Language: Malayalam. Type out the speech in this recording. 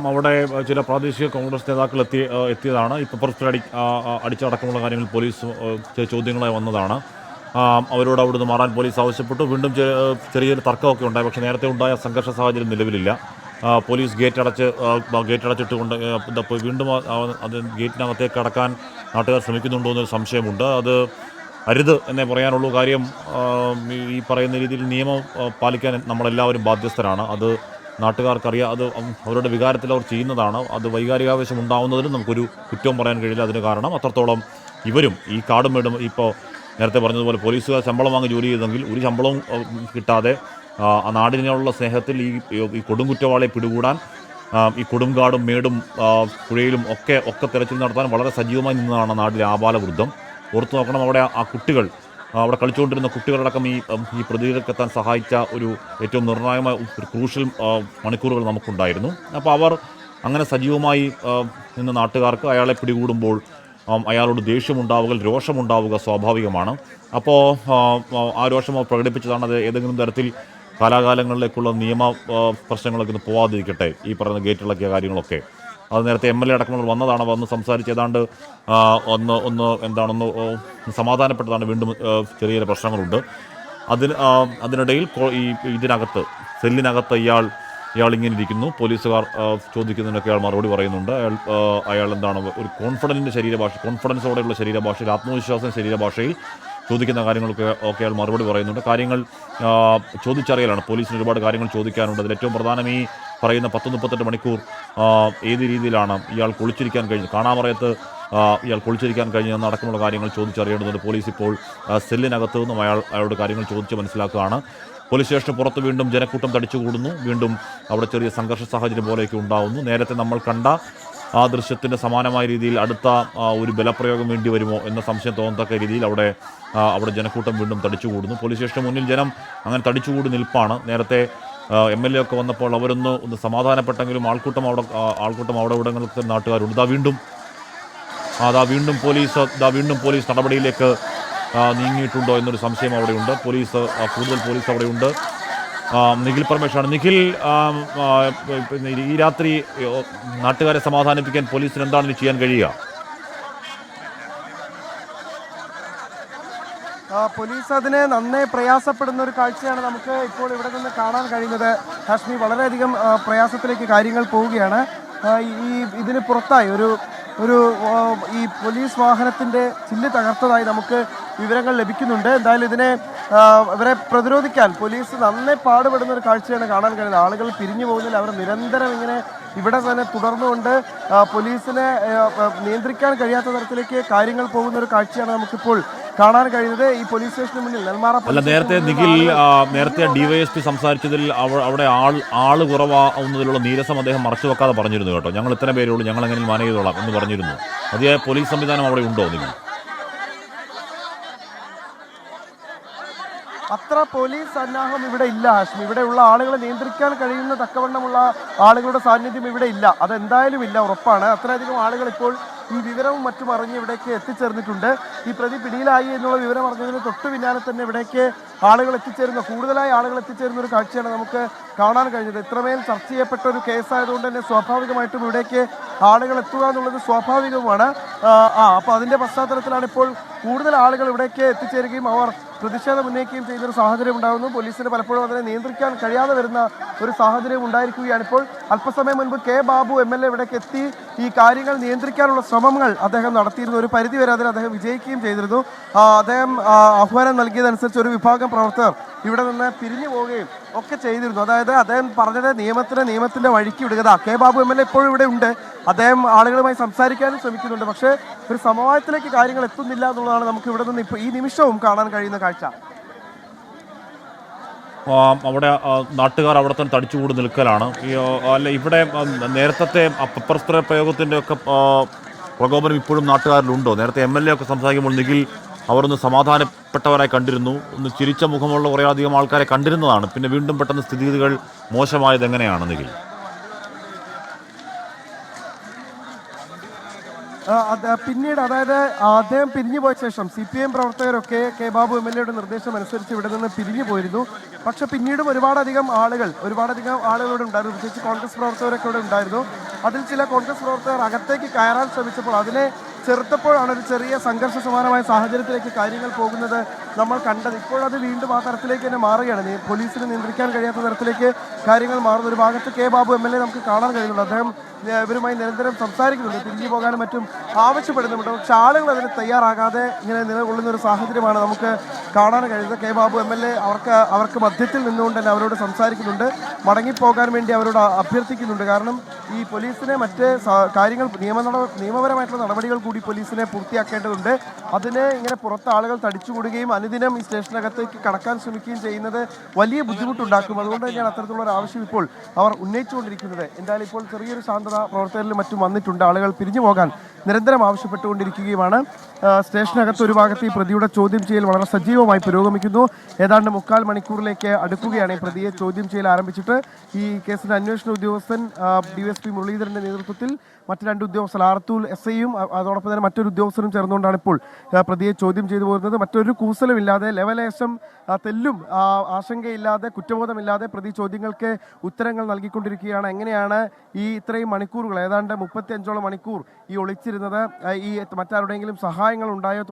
അവിടെ ചില പ്രാദേശിക കോൺഗ്രസ് നേതാക്കൾ എത്തിയതാണ്. ഈ പെപ്പർ സ്പ്രേ അടിച്ചടക്കമുള്ള കാര്യങ്ങൾ പോലീസ് ചില ചോദ്യങ്ങളായി വന്നതാണ്. അവരോട് അവിടുന്ന് മാറാൻ പോലീസ് ആവശ്യപ്പെട്ടു. വീണ്ടും ചെറിയൊരു തർക്കമൊക്കെ ഉണ്ടായി. പക്ഷേ നേരത്തെ ഉണ്ടായ സംഘർഷ സാഹചര്യം നിലവിലില്ല. പോലീസ് ഗേറ്റ് അടച്ചിട്ടുകൊണ്ട് വീണ്ടും അത് ഗേറ്റിനകത്തേക്ക് കടക്കാൻ നാട്ടുകാർ ശ്രമിക്കുന്നുണ്ടോ എന്നൊരു സംശയമുണ്ട്. അത് അരുത് എന്നേ പറയാനുള്ളൂ. കാര്യം ഈ പറയുന്ന രീതിയിൽ നിയമം പാലിക്കാൻ നമ്മളെല്ലാവരും ബാധ്യസ്ഥരാണ്. അത് നാട്ടുകാർക്കറിയാം. അത് അവരുടെ വികാരത്തിൽ അവർ ചെയ്യുന്നതാണ്. അത് വൈകാരികാവേശം ഉണ്ടാവുന്നതിനും നമുക്കൊരു കുറ്റവും പറയാൻ കഴിയില്ല. അതിന് കാരണം അത്രത്തോളം ഇവരും ഈ കാടും മേടും ഇപ്പോൾ നേരത്തെ പറഞ്ഞതുപോലെ പോലീസുകാർ ശമ്പളം വാങ്ങി ജോലി ചെയ്തെങ്കിൽ ഒരു ശമ്പളവും കിട്ടാതെ ആ നാടിനുള്ള സ്നേഹത്തിൽ ഈ കൊടുംകുറ്റവാളിയെ പിടികൂടാൻ ഈ കൊടുങ്കാടും മേടും പുഴയിലും ഒക്കെ തെരച്ചിൽ നടത്താൻ വളരെ സജീവമായി നിന്നതാണ് നാട്ടിലെ ആബാലവൃദ്ധം. ഓർത്തു നോക്കണം, അവിടെ ആ കുട്ടികൾ അവിടെ കളിച്ചുകൊണ്ടിരുന്ന കുട്ടികളടക്കം ഈ പ്രതികൾക്കെത്താൻ സഹായിച്ച ഒരു ഏറ്റവും നിർണായകമായ ഒരു ക്രൂഷ്യൽ മണിക്കൂറുകൾ നമുക്കുണ്ടായിരുന്നു. അപ്പോൾ അവർ അങ്ങനെ സജീവമായി നിന്ന് നാട്ടുകാർക്ക് അയാളെ പിടികൂടുമ്പോൾ അയാളോട് ദേഷ്യമുണ്ടാവുക, രോഷമുണ്ടാവുക സ്വാഭാവികമാണ്. അപ്പോൾ ആ രോഷം പ്രകടിപ്പിച്ചതാണ്. അത് ഏതെങ്കിലും തരത്തിൽ കാലാകാലങ്ങളിലേക്കുള്ള നിയമ പ്രശ്നങ്ങളൊക്കെ ഒന്ന് പോവാതിരിക്കട്ടെ, ഈ പറയുന്ന ഗേറ്റിളക്കിയ കാര്യങ്ങളൊക്കെ. അത് നേരത്തെ MLA അടക്കമുള്ള വന്നതാണ്. വന്ന് സംസാരിച്ച് ഏതാണ്ട് എന്താണെന്ന് സമാധാനപ്പെട്ടതാണ്. വീണ്ടും ചെറിയ പ്രശ്നങ്ങളുണ്ട്. അതിനിടയിൽ ഇതിനകത്ത് സെല്ലിനകത്ത് ഇയാൾ ഇങ്ങനെ ഇരിക്കുന്നു. പോലീസുകാർ ചോദിക്കുന്നതിനൊക്കെ അയാൾ മറുപടി പറയുന്നുണ്ട്. അയാൾ എന്താണ് ഒരു കോൺഫിഡൻസോടെയുള്ള ശരീരഭാഷയിൽ, ആത്മവിശ്വാസം ശരീരഭാഷയിൽ ചോദിക്കുന്ന കാര്യങ്ങളൊക്കെ അയാൾ മറുപടി പറയുന്നുണ്ട്. കാര്യങ്ങൾ ചോദിച്ചറിയലാണ്. പോലീസിന് ഒരുപാട് കാര്യങ്ങൾ ചോദിക്കാനുണ്ട്. അതിൽ ഏറ്റവും പ്രധാനം ഈ പറയുന്ന 10-38 മണിക്കൂർ ഏത് രീതിയിലാണ് ഇയാൾ കുളിച്ചിരിക്കാൻ കഴിഞ്ഞത്, കാണാമറയത്ത് ഇയാൾ കുളിച്ചിരിക്കാൻ കഴിഞ്ഞതെന്ന് അടക്കമുള്ള കാര്യങ്ങൾ ചോദിച്ചറിയേണ്ടതുണ്ട്. പോലീസ് ഇപ്പോൾ സെല്ലിനകത്തു നിന്നും അയാളോട് കാര്യങ്ങൾ ചോദിച്ച് മനസ്സിലാക്കുകയാണ്. പോലീസ് സ്റ്റേഷന് പുറത്ത് വീണ്ടും ജനക്കൂട്ടം തടിച്ചുകൂടുന്നു. വീണ്ടും അവിടെ ചെറിയ സംഘർഷ സാഹചര്യം പോലെയൊക്കെ ഉണ്ടാകുന്നു. നേരത്തെ നമ്മൾ കണ്ട ആ ദൃശ്യത്തിൻ്റെ സമാനമായ രീതിയിൽ അടുത്ത ഒരു ബലപ്രയോഗം വേണ്ടി വരുമോ എന്ന സംശയം തോന്നത്തക്ക രീതിയിൽ അവിടെ ജനക്കൂട്ടം വീണ്ടും തടിച്ചുകൂടുന്നു. പോലീസ് സ്റ്റേഷന് മുന്നിൽ ജനം അങ്ങനെ തടിച്ചുകൂടി നിൽപ്പാണ്. നേരത്തെ MLA ഒക്കെ വന്നപ്പോൾ അവരൊന്ന് സമാധാനപ്പെട്ടെങ്കിലും ആൾക്കൂട്ടം അവിടെ ഇവിടങ്ങൾക്ക് നാട്ടുകാരുണ്ട്. വീണ്ടും പോലീസ് നടപടിയിലേക്ക് നീങ്ങിയിട്ടുണ്ടോ എന്നൊരു സംശയം അവിടെയുണ്ട്. കൂടുതൽ പോലീസ് അവിടെയുണ്ട്. നിഖിൽ പരമേശ്വരാണ്. നിഖിൽ, ഈ രാത്രി നാട്ടുകാരെ സമാധാനിപ്പിക്കാൻ പോലീസിന് എന്താണ് ചെയ്യാൻ കഴിയുക? പോലീസ് അതിന് നന്നേ പ്രയാസപ്പെടുന്ന ഒരു കാഴ്ചയാണ് നമുക്ക് ഇപ്പോൾ ഇവിടെ നിന്ന് കാണാൻ കഴിയുന്നത്. ഹാഷ്മി, വളരെയധികം പ്രയാസത്തിലേക്ക് കാര്യങ്ങൾ പോവുകയാണ്. ഇതിന് പുറത്തായി ഈ പോലീസ് വാഹനത്തിൻ്റെ ചില്ല് തകർത്തതായി നമുക്ക് വിവരങ്ങൾ ലഭിക്കുന്നുണ്ട്. എന്തായാലും ഇവരെ പ്രതിരോധിക്കാൻ പോലീസ് നന്നേ പാടുപെടുന്ന ഒരു കാഴ്ചയാണ് കാണാൻ കഴിയുന്നത്. ആളുകൾ പിരിഞ്ഞു പോകുന്നില്ല. അവർ നിരന്തരം ഇങ്ങനെ ഇവിടെ തന്നെ തുടർന്നുകൊണ്ട് പോലീസിനെ നിയന്ത്രിക്കാൻ കഴിയാത്ത തരത്തിലേക്ക് കാര്യങ്ങൾ പോകുന്ന ഒരു കാഴ്ചയാണ് നമുക്കിപ്പോൾ കാണാൻ കഴിയുന്നത്. ഈ പോലീസ് സ്റ്റേഷന് മുന്നിൽ നേരത്തെ DYSP സംസാരിച്ചതിൽ അവിടെ ആള് കുറവാവുന്നതിലുള്ള നീരസം അദ്ദേഹം മറച്ചു വെക്കാതെ പറഞ്ഞിരുന്നു കേട്ടോ. ഞങ്ങൾ ഇത്ര പേരുള്ളൂ, ഞങ്ങൾ എങ്ങനെ മാനേജ് ചെയ്തോളാം എന്ന് പറഞ്ഞിരുന്നു. മതിയായ പോലീസ് സംവിധാനം അവിടെ ഉണ്ടോ? നിങ്ങൾ അത്ര പോലീസ് സന്നാഹം ഇവിടെ ഇല്ല ഹാഷ്മി. ഇവിടെയുള്ള ആളുകളെ നിയന്ത്രിക്കാൻ കഴിയുന്ന തക്കവണ്ണമുള്ള ആളുകളുടെ സാന്നിധ്യം ഇവിടെ ഇല്ല. അതെന്തായാലും ഇല്ല, ഉറപ്പാണ്. അത്രയധികം ആളുകൾ ഇപ്പോൾ ഈ വിവരവും മറ്റും അറിഞ്ഞ് ഇവിടേക്ക് എത്തിച്ചേർന്നിട്ടുണ്ട്. ഈ പ്രതി പിടിയിലായി എന്നുള്ള വിവരം അറിഞ്ഞതിന് തൊട്ടു പിന്നാലെ തന്നെ ഇവിടേക്ക് കൂടുതലായി ആളുകൾ എത്തിച്ചേരുന്ന ഒരു കാഴ്ചയാണ് നമുക്ക് കാണാൻ കഴിഞ്ഞത്. ഇത്രമേൽ ചർച്ച ചെയ്യപ്പെട്ട ഒരു കേസായതുകൊണ്ട് തന്നെ സ്വാഭാവികമായിട്ടും ഇവിടേക്ക് ആളുകൾ എത്തുക എന്നുള്ളത് സ്വാഭാവികവുമാണ്. അപ്പോൾ അതിൻ്റെ പശ്ചാത്തലത്തിലാണ് ഇപ്പോൾ കൂടുതൽ ആളുകൾ ഇവിടേക്ക് എത്തിച്ചേരുകയും അവർ പ്രതിഷേധം ഉന്നയിക്കുകയും ചെയ്യുന്നൊരു സാഹചര്യം ഉണ്ടാകുന്നു. പോലീസിന് പലപ്പോഴും അതിനെ നിയന്ത്രിക്കാൻ കഴിയാതെ വരുന്ന ഒരു സാഹചര്യം ഉണ്ടായിരിക്കുകയാണ്. ഇപ്പോൾ അല്പസമയം മുൻപ് ബാബു MLA ഇവിടേക്ക് എത്തി ഈ കാര്യങ്ങൾ നിയന്ത്രിക്കാനുള്ള ശ്രമങ്ങൾ അദ്ദേഹം നടത്തിയിരുന്നു. ഒരു പരിധിവരെ അതിൽ അദ്ദേഹം വിജയിക്കുകയും ചെയ്തിരുന്നു. അദ്ദേഹം ആഹ്വാനം നൽകിയതനുസരിച്ച് ഒരു വിഭാഗം പ്രവർത്തകർ ഇവിടെ നിന്ന് പിരിഞ്ഞു പോവുകയും ഒക്കെ ചെയ്തിരുന്നു. അതായത് അദ്ദേഹം പറഞ്ഞത് നിയമത്തിന്റെ വഴിക്ക് വിടുക. ബാബു MLA ഇപ്പോഴും ഇവിടെ ഉണ്ട്. അദ്ദേഹം ആളുകളുമായി സംസാരിക്കാനും ശ്രമിക്കുന്നുണ്ട്. പക്ഷേ ഒരു സമവായത്തിലേക്ക് കാര്യങ്ങൾ എത്തുന്നില്ല എന്നുള്ളതാണ് നമുക്ക് ഇവിടെ നിന്ന് ഇപ്പോൾ ഈ നിമിഷവും കാണാൻ കഴിയുന്ന കാഴ്ച. അവിടെ നാട്ടുകാർ അവിടെ തന്നെ തടിച്ചുകൂടി നിൽക്കലാണ്. ഇവിടെ നേരത്തെ പെപ്പർ സ്പ്രേ പ്രയോഗത്തിൻ്റെ ഒക്കെ പ്രകോപനം ഇപ്പോഴും നാട്ടുകാരിലുണ്ടോ? നേരത്തെ MLA ഒക്കെ സംസാരിക്കുമ്പോൾ നിഖിൽ അവരൊന്ന് സമാധാനപ്പെട്ടവരായി കണ്ടിരുന്നു. ഒന്ന് ചിരിച്ച മുഖമുള്ള കുറേയധികം ആൾക്കാരെ കണ്ടിരുന്നതാണ്. പിന്നെ വീണ്ടും പെട്ടെന്ന് സ്ഥിതിഗതികൾ മോശമായത് എങ്ങനെയാണ് നിഖിൽ? പിന്നീട് അതായത് അദ്ദേഹം പിരിഞ്ഞു പോയ ശേഷം CPM പ്രവർത്തകരൊക്കെ കെ ബാബു MLA യുടെ നിർദ്ദേശം അനുസരിച്ച് ഇവിടെ നിന്ന് പിരിഞ്ഞു പോയിരുന്നു. പക്ഷെ പിന്നീടും ഒരുപാടധികം ആളുകൾ ഇവിടെ ഉണ്ടായിരുന്നു. പ്രത്യേകിച്ച് കോൺഗ്രസ് പ്രവർത്തകരൊക്കെ ഇവിടെ ഉണ്ടായിരുന്നു. അതിൽ ചില കോൺഗ്രസ് പ്രവർത്തകർ അകത്തേക്ക് കയറാൻ ശ്രമിച്ചപ്പോൾ അതിനെ ചെറുത്തപ്പോഴാണ് ഒരു ചെറിയ സംഘർഷ സമാനമായ സാഹചര്യത്തിലേക്ക് കാര്യങ്ങൾ പോകുന്നത് നമ്മൾ കണ്ടത്. ഇപ്പോഴത് വീണ്ടും ആ തരത്തിലേക്ക് തന്നെ മാറുകയാണ്. പോലീസിന് നിയന്ത്രിക്കാൻ കഴിയാത്ത തരത്തിലേക്ക് കാര്യങ്ങൾ മാറുന്ന ഒരു ഭാഗത്ത് കെ ബാബു MLA നമുക്ക് കാണാൻ കഴിയുന്നുണ്ട്. അദ്ദേഹം ഇവരുമായി നിരന്തരം സംസാരിക്കുന്നുണ്ട്, തിരിഞ്ഞു പോകാനും മറ്റും ആവശ്യപ്പെടുന്നുണ്ട്. പക്ഷെ ആളുകൾ അതിന് തയ്യാറാകാതെ ഇങ്ങനെ നിലകൊള്ളുന്ന ഒരു സാഹചര്യമാണ് നമുക്ക് കാണാൻ കഴിയുന്നത്. കെ ബാബു MLA അവർക്ക് മധ്യത്തിൽ നിന്നുകൊണ്ട് തന്നെ അവരോട് സംസാരിക്കുന്നുണ്ട്, മടങ്ങിപ്പോകാൻ വേണ്ടി അവരോട് അഭ്യർത്ഥിക്കുന്നുണ്ട്. കാരണം ഈ പോലീസിനെ മറ്റ് കാര്യങ്ങൾ നിയമപരമായിട്ടുള്ള നടപടികൾ കൂടി പോലീസിനെ പൂർത്തിയാക്കേണ്ടതുണ്ട്. അതിന് ഇങ്ങനെ പുറത്ത് ആളുകൾ തടിച്ചുകൂടുകയും അനുദിനം ഈ സ്റ്റേഷനകത്തേക്ക് കടക്കാൻ ശ്രമിക്കുകയും ചെയ്യുന്നത് വലിയ ബുദ്ധിമുട്ടുണ്ടാക്കും. അതുകൊണ്ട് തന്നെയാണ് അത്തരത്തിലുള്ള ഒരു ആവശ്യം ഇപ്പോൾ അവർ ഉന്നയിച്ചുകൊണ്ടിരിക്കുന്നത്. എന്തായാലും ഇപ്പോൾ ചെറിയൊരു ശാന്തത പ്രവർത്തകരിലും മറ്റും വന്നിട്ടുണ്ട്. ആളുകൾ പിരിഞ്ഞു പോകാൻ നിരന്തരം ആവശ്യപ്പെട്ടുകൊണ്ടിരിക്കുകയുമാണ്. സ്റ്റേഷനകത്ത് ഒരു ഭാഗത്ത് ഈ പ്രതിയുടെ ചോദ്യം ചെയ്യൽ വളരെ സജീവമായി പുരോഗമിക്കുന്നു. ഏതാണ്ട് 3/4 മണിക്കൂറിലേക്ക് അടുക്കുകയാണ് ഈ പ്രതിയെ ചോദ്യം ചെയ്യൽ ആരംഭിച്ചിട്ട്. ഈ കേസിന്റെ അന്വേഷണ ഉദ്യോഗസ്ഥൻ DSP മുരളീധരന്റെ നേതൃത്വത്തിൽ മറ്റ് 2 ഉദ്യോഗസ്ഥർ ആർത്തൂൽ SIയും അതോടൊപ്പം തന്നെ മറ്റൊരു ഉദ്യോഗസ്ഥരും ചേർന്നുകൊണ്ടാണ് ഇപ്പോൾ പ്രതിയെ ചോദ്യം ചെയ്തു പോകുന്നത്. മറ്റൊരു കൂസലുമില്ലാതെ ലെവലേശം തെല്ലും ആശങ്കയില്ലാതെ കുറ്റബോധമില്ലാതെ പ്രതി ചോദ്യങ്ങൾക്ക് ഉത്തരങ്ങൾ നൽകിക്കൊണ്ടിരിക്കുകയാണ്. എങ്ങനെയാണ് ഈ ഇത്രയും മണിക്കൂറുകൾ ഏതാണ്ട് 35ഓളം മണിക്കൂർ ഈ ഒളിച്ചിരുന്നത്, ഈ മറ്റാരുടെയെങ്കിലും സഹായങ്ങൾ ഉണ്ടായോ